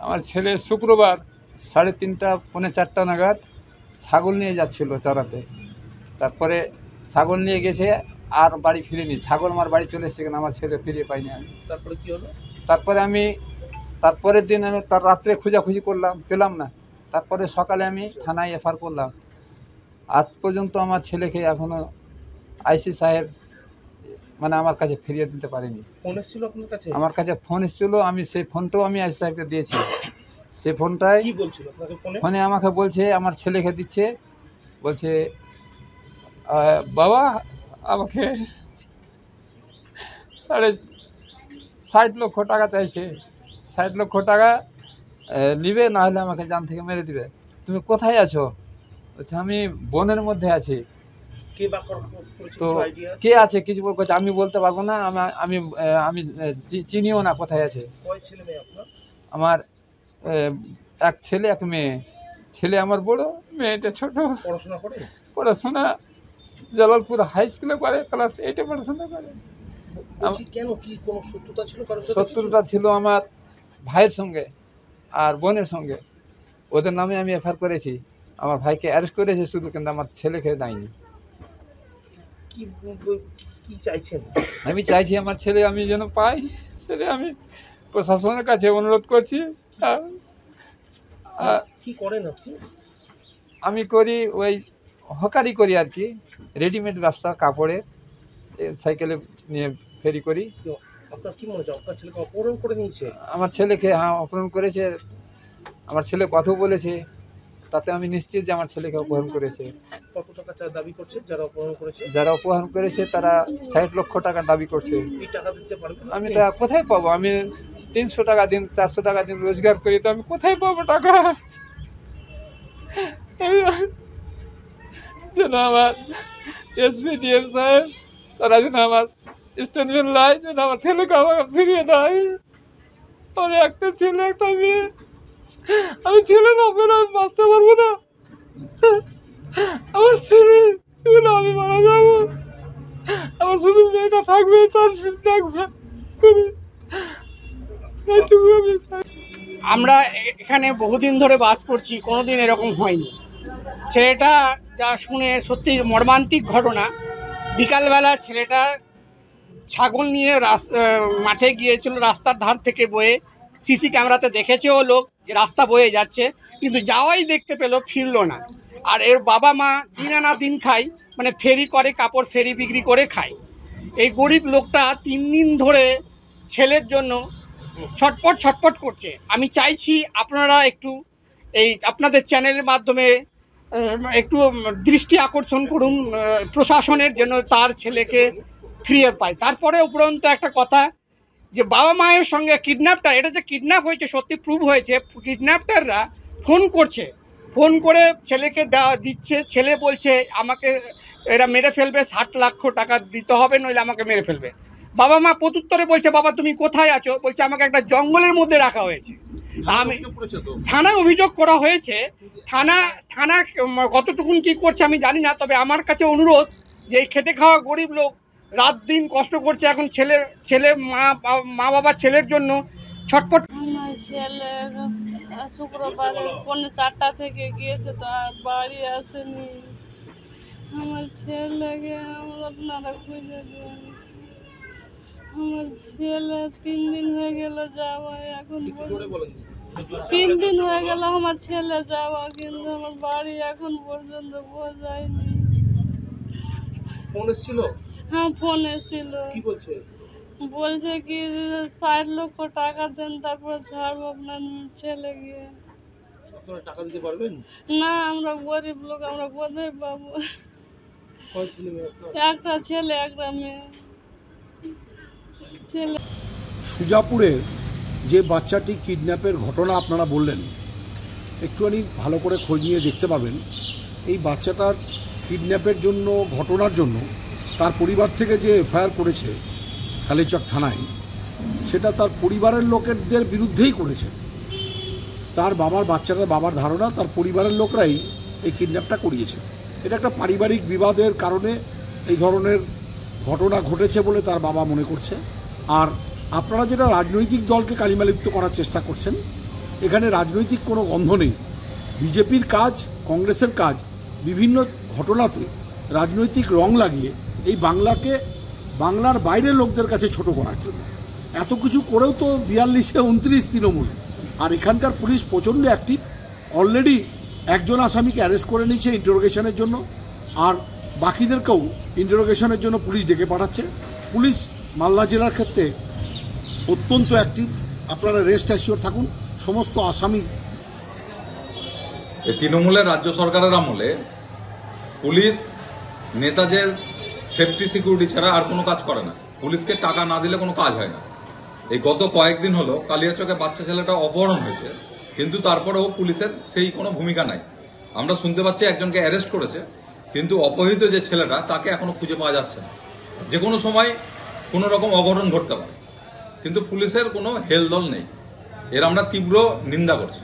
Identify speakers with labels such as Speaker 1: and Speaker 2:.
Speaker 1: আমার ছেলে শুক্রবার 3:30 পৌনে 4টা নাগাদ ছাগল নিয়ে যাচ্ছিল চড়াতে। তারপরে ছাগল নিয়ে গেছে, আর বাড়ি ফিরেনি। ছাগল আমার বাড়ি চলে এসেছে, কেন আমার ছেলে ফিরে পাইনি আমি।
Speaker 2: তারপরে কি হলো?
Speaker 1: তারপরে আমি তারপরের দিন আমি তার রাত্রে খোঁজাখুঁজি করলাম, পেলাম না। তারপরে সকালে আমি থানায় এফআইআর করলাম। আজ পর্যন্ত আমার ছেলেকে এখনও আইসি সাহেব মানে আমার কাছে ফিরিয়ে দিতে পারেনি।
Speaker 2: ফোন এসেছিল আপনার কাছে?
Speaker 1: আমার কাছে ফোন এসেছিল, আমি সেই ফোনটাও আমি আইসি সাহেবকে দিয়েছি। সেই ফোনটায়
Speaker 2: কি বলছিল আপনাকে ফোনে?
Speaker 1: ফোনে আমাকে বলছে, আমার ছেলেকে দিচ্ছে, বলছে বাবা আমাকে 60 লক্ষ টাকা চাইছে। 60 লক্ষ টাকা নিবে, না হলে আমাকে জান থেকে মেরে দিবে। তুমি কোথায় আছো? বলছে আমি বনের মধ্যে আছি।
Speaker 2: কে বা
Speaker 1: তো কে আছে কিছু বলছে, আমি বলতে পারবো না, আমি আমি চিনিও না কোথায় আছে।
Speaker 2: কয় ছেলে মেয়ে আপনার?
Speaker 1: আমার এক ছেলে এক মেয়ে। ছেলে আমার বড়, মেয়েটা ছোট।
Speaker 2: পড়াশোনা করে?
Speaker 1: পড়াশোনা জালালপুর হাই স্কুলে করে, ক্লাস 8-এ পড়াশোনা করে।
Speaker 2: কেন, কি কোনো শত্রুতা ছিল কারোর সাথে?
Speaker 1: শত্রুতা ছিল আমার ভাইয়ের সঙ্গে আর বোনের সঙ্গে। ওদের নামে আমি এফআইআর করেছি। আমার ভাইকে অ্যারেস্ট করেছে শুধু, কিন্তু আমার ছেলেকে দেয়নি।
Speaker 2: কি চাইছেন?
Speaker 1: আমি চাইছি আমার ছেলে আমি যেন পাই। ছেলে আমি প্রশাসনের কাছে অনুরোধ করছি।
Speaker 2: কি করেন আপনি?
Speaker 1: আমি করি ওই হকারি করি আর কি, রেডিমেড ব্যবসা, কাপড়ের। সাইকেলে নিয়ে ফেরি করি।
Speaker 2: আপনার কি মনে হচ্ছে আপনার ছেলেকে অপহরণ করে নিয়েছে?
Speaker 1: আমার ছেলেকে অপহরণ করেছে। আমার ছেলে কথা বলেছে, তাতে আমি নিশ্চিত যে আমার ছেলেকে অপহরণ করেছে।
Speaker 2: কত টাকা দাবি করছে যারা অপহরণ করেছে?
Speaker 1: যারা অপহরণ করেছে তারা 60 লক্ষ টাকা দাবি করছে।
Speaker 2: এই টাকা দিতে পারবেন? আমি
Speaker 1: টাকা কোথায় পাবো? আমি 300 টাকা দিন 400 টাকা দিন রোজগার করি, তো আমি কোথায় পাবো টাকা? যেন আমার এসপিডিএম সাহেব তারা যেন আমার স্টেটমেন্ট লাই, যেন আমার ছেলেকে আমাকে ফিরিয়ে দেয়। আমার একটা ছেলে একটা মেয়ে, আমি ছেলে না পেলে আমি বাঁচতে পারবো না। আমার ছেলে ছিল, আমি মারা যাবো। আমার শুধু মেয়েটা থাকবে, তার থাকবে।
Speaker 3: আমরা এখানে বহুদিন ধরে বাস করছি, কোনোদিন এরকম হয়নি। ছেলেটা যা শুনে সত্যি মর্মান্তিক ঘটনা। বিকালবেলা ছেলেটা ছাগল নিয়ে মাঠে গিয়েছিল, রাস্তার ধার থেকে বয়ে। সিসি ক্যামেরাতে দেখেছেও লোক যে রাস্তা বয়ে যাচ্ছে, কিন্তু যাওয়াই দেখতে পেলো, ফিরলো না। আর এর বাবা মা দিন আনা দিন খায়, মানে ফেরি করে, কাপড় ফেরি বিক্রি করে খায়। এই গরিব লোকটা 3 দিন ধরে ছেলের জন্য ছটপট করছে। আমি চাইছি আপনারা একটু এই আপনাদের চ্যানেলের মাধ্যমে একটু দৃষ্টি আকর্ষণ করুন প্রশাসনের, জন্য তার ছেলেকে ফিরিয়ে পায়। তারপরে উপরন্ত একটা কথা, যে বাবা মায়ের সঙ্গে কিডন্যাপটার, এটা যে কিডন্যাপ হয়েছে সত্যি প্রুভ হয়েছে। কিডন্যাপাররা ফোন করছে, ফোন করে ছেলেকে দিচ্ছে। ছেলে বলছে আমাকে এরা মেরে ফেলবে, 60 লক্ষ টাকা দিতে হবে, নইলে আমাকে মেরে ফেলবে। বাবা মা প্রত্যুত্তরে বলছে বাবা তুমি কোথায় আছো? বলছে আমাকে একটা জঙ্গলের মধ্যে রাখা হয়েছে। আমি থানায় অভিযোগ করা হয়েছে। থানা কতটুকুন কি করছে আমি জানি না, তবে আমার কাছে অনুরোধ যে এই খেটে খাওয়া গরিব লোক রাত দিন কষ্ট করছে, এখন ছেলে মা বাবা ছেলের জন্য ছটপট।
Speaker 4: আমার ছেলে শুক্রবার পৌনে 4টা থেকে গিয়েছে, তো আর বাড়ি আসেনি। আমার ছেলেকে আপনারা খুঁজে দেন। আমার ছেলে 3 দিন হয়ে গেল যাওয়া, এখন 3 দিন হয়ে গেল আমার ছেলে যাওয়া, কিন্তু আমার বাড়ি এখন পর্যন্ত বোঝায়নি।
Speaker 2: ফোন এসেছিল?
Speaker 4: হ্যাঁ ফোন এসেছিল।
Speaker 2: কি বলছে?
Speaker 4: বলছে কি 60 লক্ষ টাকা দেন, তারপর ছাড়বো আপনার ছেলে গিয়ে।
Speaker 2: আপনারা টাকা দিতে পারবেন
Speaker 4: না? আমরা গরিব লোক, আমরা কোথায় পাবো?
Speaker 2: কয় ছেলে মেয়ে আপনার?
Speaker 4: একটা ছেলে একটা মেয়ে। ছেলে
Speaker 5: সুজাপুরের যে বাচ্চাটি কিডন্যাপের ঘটনা আপনারা বললেন, একটুখানি ভালো করে খোঁজ নিয়ে দেখতে পাবেন। এই বাচ্চাটার কিডন্যাপের জন্য, ঘটনার জন্য তার পরিবার থেকে যে এফআইআর করেছে কালীচক থানায়, সেটা তার পরিবারের লোকেদের বিরুদ্ধেই করেছে। তার বাচ্চাটার বাবার ধারণা তার পরিবারের লোকরাই এই কিডন্যাপটা করিয়েছে। এটা একটা পারিবারিক বিবাদের কারণে এই ধরনের ঘটনা ঘটেছে বলে তার বাবা মনে করছে। আর আপনারা যেটা রাজনৈতিক দলকে কালিমালিপ্ত করার চেষ্টা করছেন, এখানে রাজনৈতিক কোনো গন্ধ নেই। বিজেপির কাজ, কংগ্রেসের কাজ বিভিন্ন ঘটনাতে রাজনৈতিক রং লাগিয়ে এই বাংলাকে বাংলার বাইরের লোকদের কাছে ছোট করার জন্য। এত কিছু করেও তো 42-এ 29 তৃণমূল। আর এখানকার পুলিশ প্রচণ্ড অ্যাক্টিভ। অলরেডি একজন আসামিকে অ্যারেস্ট করে নিয়েছে ইন্টারোগেশনের জন্য, আর বাকিদেরকেও ইন্টারোগেশনের জন্য পুলিশ ডেকে পাঠাচ্ছে। পুলিশ মালদা জেলার ক্ষেত্রে অত্যন্ত অ্যাক্টিভ। আপনারা রেস্ট অ্যাসিওর থাকুন। সমস্ত আসামি
Speaker 6: তৃণমূলের রাজ্য সরকারের আমলে পুলিশ নেতাদের সেফটি সিকিউরিটি ছাড়া আর কোনো কাজ করে না। পুলিশকে টাকা না দিলে কোনো কাজ হয় না। এই গত কয়েকদিন হলো কালিয়াচকে বাচ্চা ছেলেটা অপহরণ হয়েছে, কিন্তু তারপরেও পুলিশের সেই কোনো ভূমিকা নাই। আমরা শুনতে পাচ্ছি একজনকে অ্যারেস্ট করেছে, কিন্তু অপহৃত যে ছেলেটা তাকে এখনো খুঁজে পাওয়া যাচ্ছে না। যে কোনো সময় কোনো রকম অঘটন ঘটতে পারে, কিন্তু পুলিশের কোনো হেলদোল নেই। এর আমরা তীব্র নিন্দা করছি।